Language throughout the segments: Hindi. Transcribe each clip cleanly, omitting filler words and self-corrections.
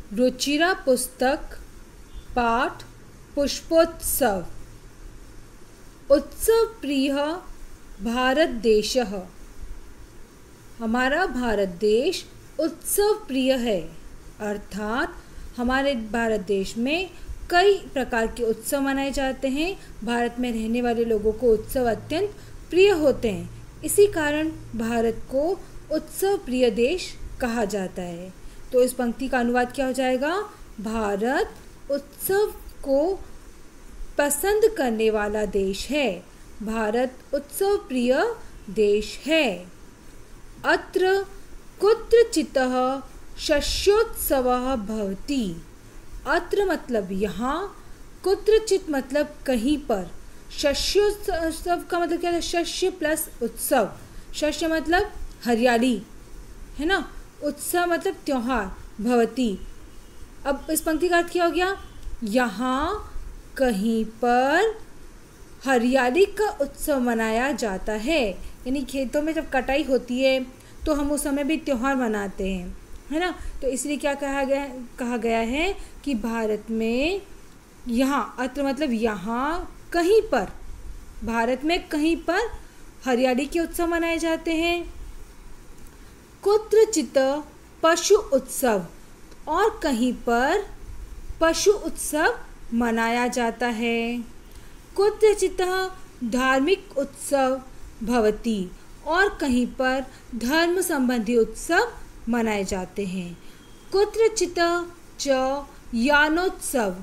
रुचिरा पुस्तक पाठ पुष्पोत्सव। उत्सव प्रिय भारत देशः। हमारा भारत देश उत्सव प्रिय है, अर्थात हमारे भारत देश में कई प्रकार के उत्सव मनाए जाते हैं। भारत में रहने वाले लोगों को उत्सव अत्यंत प्रिय होते हैं, इसी कारण भारत को उत्सव प्रिय देश कहा जाता है। तो इस पंक्ति का अनुवाद क्या हो जाएगा? भारत उत्सव को पसंद करने वाला देश है। भारत उत्सव प्रिय देश है। अत्र कुत्रचितः शस्योत्सवः भवति। अत्र मतलब यहाँ, कुत्रचित मतलब कहीं पर, शस्योत्सव का मतलब क्या है? शस्य प्लस उत्सव। शस्य मतलब हरियाली, है ना। उत्सव मतलब त्योहार, भवति। अब इस पंक्ति का अर्थ क्या हो गया? यहाँ कहीं पर हरियाली का उत्सव मनाया जाता है। यानी खेतों में जब कटाई होती है तो हम उस समय भी त्योहार मनाते हैं, है ना। तो इसलिए क्या कहा गया है कि भारत में यहाँ, अत्र मतलब यहाँ कहीं पर, भारत में कहीं पर हरियाली के उत्सव मनाए जाते हैं। कुत्रचित पशु उत्सव, और कहीं पर पशु उत्सव मनाया जाता है। कुत्रचित धार्मिक उत्सव भवति, और कहीं पर धर्म संबंधी उत्सव मनाए जाते हैं। कुत्रचित च यानोत्सव,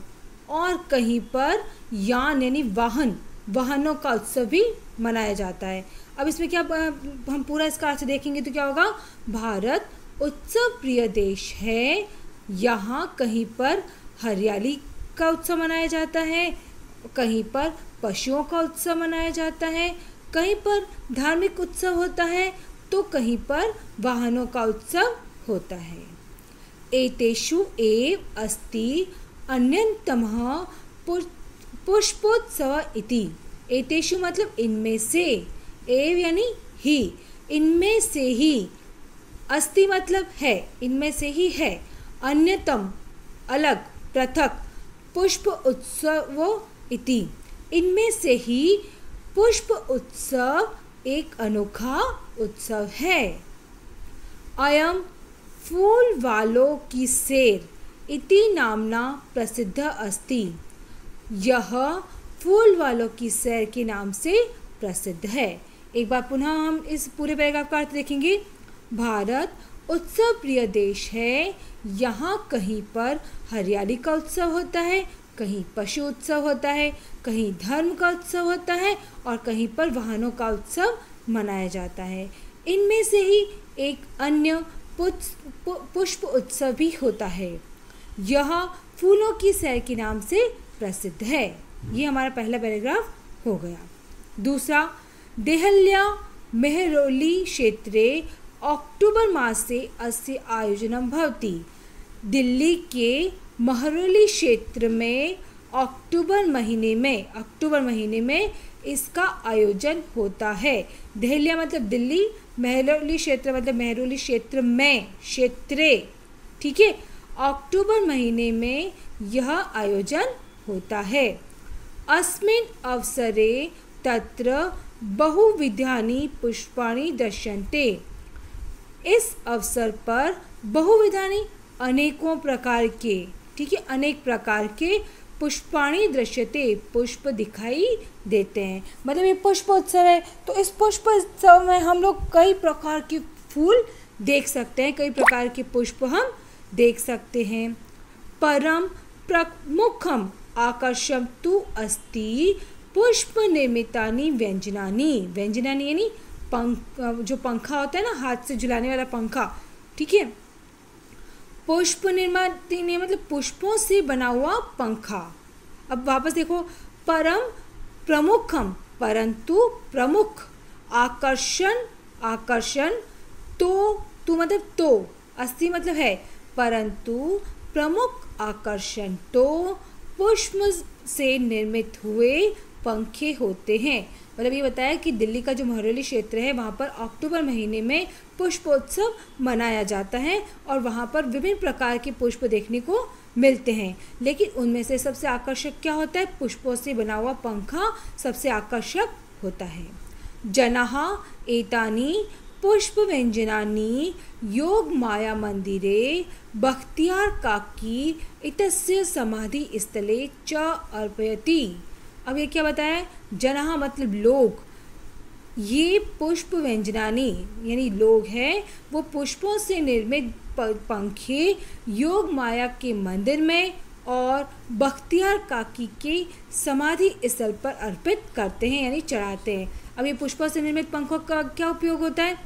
और कहीं पर यान यानी वाहनों का उत्सव भी मनाया जाता है। अब इसमें क्या हम पूरा इसका अर्थ देखेंगे तो क्या होगा? भारत उत्सव प्रिय देश है। यहाँ कहीं पर हरियाली का उत्सव मनाया जाता है, कहीं पर पशुओं का उत्सव मनाया जाता है, कहीं पर धार्मिक उत्सव होता है, तो कहीं पर वाहनों का उत्सव होता है। एतेषु एव अस्ति अन्यतमः पुष्पोत्सव इति। एतेषु मतलब इनमें से, एव यानी ही, इनमें से ही, अस्ति मतलब है, इनमें से ही है, अन्यतम अलग, पृथक, पुष्प उत्सव इति, इनमें से ही पुष्प उत्सव एक अनोखा उत्सव है। अयम फूल वालों की सैर इति नामना प्रसिद्ध अस्ति। यह फूल वालों की सैर के नाम से प्रसिद्ध है। एक बार पुनः हम इस पूरे पैराग्राफ का अर्थ देखेंगे। भारत उत्सव प्रिय देश है। यहाँ कहीं पर हरियाली का उत्सव होता है, कहीं पशु उत्सव होता है, कहीं धर्म का उत्सव होता है, और कहीं पर वाहनों का उत्सव मनाया जाता है। इनमें से ही एक अन्य पुष्प उत्सव भी होता है। यह फूलों की सैर के नाम से प्रसिद्ध है। ये हमारा पहला पैराग्राफ हो गया। दूसरा, देहल्या मेहरौली क्षेत्रे अक्टूबर मासे अस्य आयोजनं भवति। दिल्ली के महरौली क्षेत्र में अक्टूबर महीने में इसका आयोजन होता है। देहल्या मतलब दिल्ली, महरौली क्षेत्र मतलब महरौली क्षेत्र में, क्षेत्रे, ठीक है। अक्टूबर महीने में यह आयोजन होता है। अस्मिन् अवसरे तत्र बहुविधानि पुष्पाणि दृश्यन्ते। इस अवसर पर बहुविधानि अनेकों प्रकार के, ठीक है, अनेक प्रकार के पुष्पाणि दृश्यते, पुष्प दिखाई देते हैं। मतलब ये पुष्प उत्सव है, तो इस पुष्प उत्सव में हम लोग कई प्रकार के फूल देख सकते हैं, कई प्रकार के पुष्प हम देख सकते हैं। परम प्रमुखम आकर्षण तु अस्ति पुष्प निर्मितानि व्यंजनानि। व्यंजनानि यानी जो पंखा होता है ना, हाथ से झुलाने वाला पंखा, ठीक है। पुष्प निर्माति मतलब पुष्पों से बना हुआ पंखा। अब वापस देखो, परम प्रमुखम परंतु प्रमुख, आकर्षण तो मतलब तो, अस्ति मतलब है, परंतु प्रमुख आकर्षण तो पुष्प से निर्मित हुए पंखे होते हैं। मतलब ये बताया कि दिल्ली का जो महरौली क्षेत्र है वहाँ पर अक्टूबर महीने में पुष्पोत्सव मनाया जाता है और वहाँ पर विभिन्न प्रकार के पुष्प देखने को मिलते हैं। लेकिन उनमें से सबसे आकर्षक क्या होता है? पुष्पों से बना हुआ पंखा सबसे आकर्षक होता है। जनाः एतानि पुष्प व्यंजनानि योग माया मंदिरे बख्तियार काकी इतस्य समाधि स्थले च अर्पयति। अब ये क्या बताया? जनाः मतलब लोग, ये पुष्प व्यंजनानि यानी लोग हैं, वो पुष्पों से निर्मित पंखे योग माया के मंदिर में और बख्तियार काकी के समाधि स्थल पर अर्पित करते हैं यानी चढ़ाते हैं। अब ये पुष्पों से निर्मित पंखों का क्या उपयोग होता है?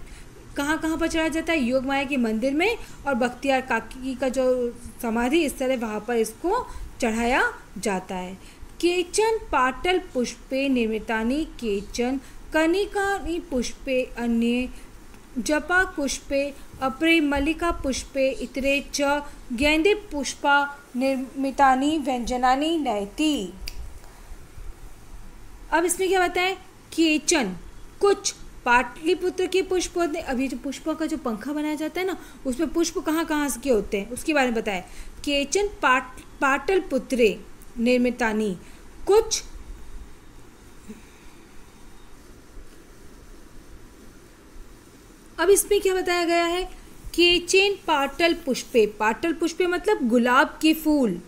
कहाँ कहाँ पर चढ़ाया जाता है? योग माया के मंदिर में और बख्तियार काकी का जो समाधि स्थल है वहाँ पर इसको चढ़ाया जाता है। केचन पाटल पुष्पे निर्मितानि केचन कनिकानि पुष्पे अन्ये जपा पुष्पे अपरे मल्लिका पुष्पे इतरे च गेंदे पुष्पा निर्मितानि व्यंजनानि नयति। अब इसमें क्या बताएं? केचन कुछ पाटलिपुत्र के पुष्प होते हैं। अभी जो पुष्पों का जो पंखा बनाया जाता है ना, उसमें पुष्प कहाँ कहाँ के होते हैं उसके बारे में बताएं। केचन पाटलपुत्रे निर्मितानि, कुछ अब इसमें क्या बताया गया है? केचन पाटल पुष्पे, पाटल पुष्पे मतलब गुलाब के फूल।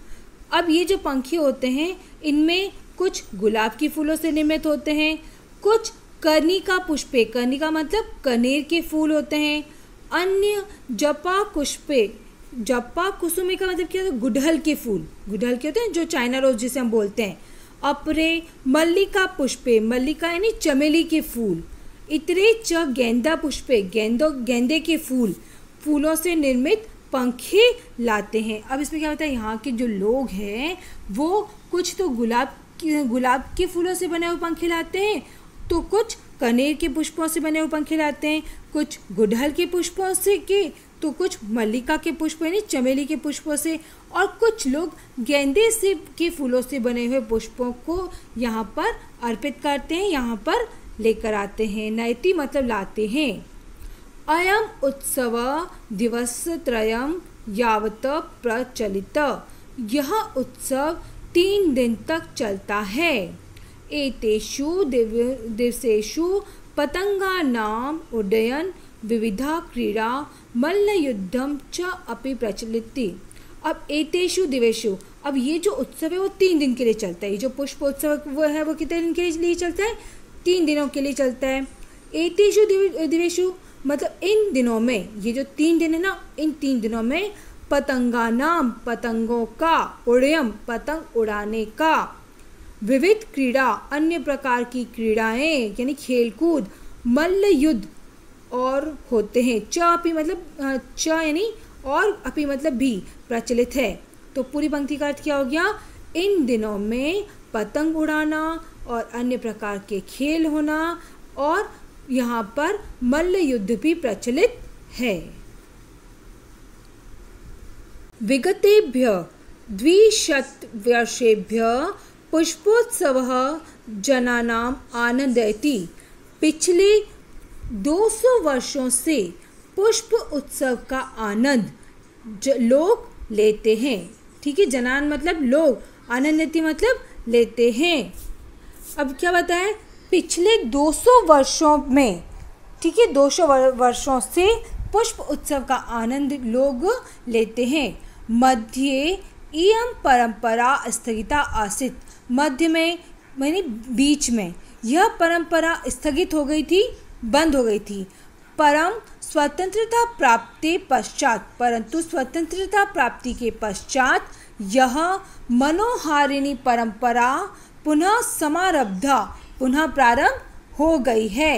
अब ये जो पंखे होते हैं इनमें कुछ गुलाब के फूलों से निर्मित होते हैं, कुछ कर्णिका पुष्पे, कर्णिका मतलब कनेर के फूल होते हैं, अन्य जपा पुष्पे, जपा कुसुमे का मतलब क्या होता है? गुड़हल के फूल, गुड़हल के होते हैं जो चाइना रोज जिसे हम बोलते हैं। अपरे मल्लिका पुष्पे, मल्लिका यानी चमेली के फूल, इतरे च गेंदा पुष्पे, गेंदे के फूल, फूलों से निर्मित पंखे लाते हैं। अब इसमें क्या होता है? यहाँ के जो लोग हैं वो कुछ तो गुलाब के फूलों से बने हुए पंखे लाते हैं, तो कुछ कनेर के पुष्पों से बने हुए पंखे लाते हैं, कुछ गुड़हल के पुष्पों से तो कुछ मल्लिका के पुष्प यानी चमेली के पुष्पों से, और कुछ लोग गेंदे से के फूलों से बने हुए पुष्पों को यहाँ पर अर्पित करते हैं, यहाँ पर लेकर आते हैं। नयति मतलब लाते हैं। अयम उत्सव दिवसत्रयं यावत् प्रचलित, यह उत्सव 3 दिन तक चलता है। एतेषु दिवसेषु पतंगानाम उड्डयन विविधा क्रीड़ा मल्लयुद्धम च अपि प्रचलित। अब एतेषु दिवेषु, अब ये जो उत्सव है वो 3 दिन के लिए चलता है। ये जो पुष्प उत्सव वो है वो कितने दिन के लिए चलता है? 3 दिनों के लिए चलता है। एतेषु दिवेषु मतलब इन दिनों में, ये जो 3 दिन है ना, इन 3 दिनों में पतंगानाम पतंगों का, उड्डयन पतंग उड़ाने का, विविध क्रीड़ा अन्य प्रकार की क्रीड़ाएं यानी खेलकूद, मल्ल युद्ध और होते हैं। च अपि मतलब च यानी और अपि मतलब भी प्रचलित है। तो पूरी पंक्ति का अर्थ क्या हो गया? इन दिनों में पतंग उड़ाना और अन्य प्रकार के खेल होना और यहाँ पर मल्ल युद्ध भी प्रचलित है। विगतेभ्य 200 वर्षेभ्य पुष्पोत्सवः जनानाम आनंदयति। पिछले 200 वर्षों से पुष्प उत्सव का आनंद लोग लेते हैं। ठीक है, जनान मतलब लोग, आनंदयति मतलब लेते हैं। अब क्या बताएं? पिछले 200 वर्षों में, ठीक है, 200 वर्षों से पुष्प उत्सव का आनंद लोग लेते हैं। मध्ये इयं परंपरा स्थगिता आसीत्, मध्य में यानी बीच में यह परंपरा स्थगित हो गई थी, बंद हो गई थी। परम स्वतंत्रता प्राप्ति पश्चात, परंतु स्वतंत्रता प्राप्ति के पश्चात यह मनोहारिणी परंपरा पुनः समारब्धा, पुनः प्रारंभ हो गई है।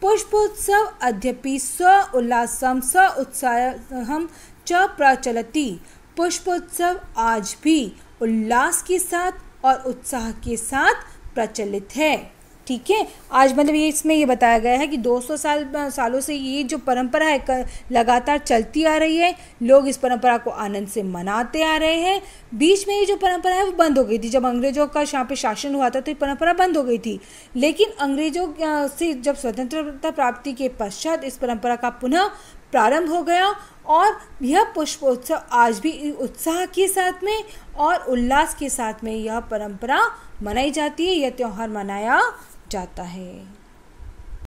पुष्पोत्सव अद्यपि स्व उल्लासम स उत्साहम च प्रचलति। पुष्पोत्सव आज भी उल्लास के साथ और उत्साह के साथ प्रचलित है। ठीक है। आज मतलब ये इसमें ये बताया गया है कि 200 सालों से ये जो परंपरा है लगातार चलती आ रही है। लोग इस परंपरा को आनंद से मनाते आ रहे हैं। बीच में ये जो परंपरा है वो बंद हो गई थी, जब अंग्रेजों का यहाँ पे शासन हुआ था तो ये परंपरा बंद हो गई थी। लेकिन अंग्रेजों से जब स्वतंत्रता प्राप्ति के पश्चात इस परंपरा का पुनः प्रारंभ हो गया और यह पुष्पोत्सव आज भी उत्साह के साथ में और उल्लास के साथ में यह परंपरा मनाई जाती है, यह त्यौहार मनाया जाता है।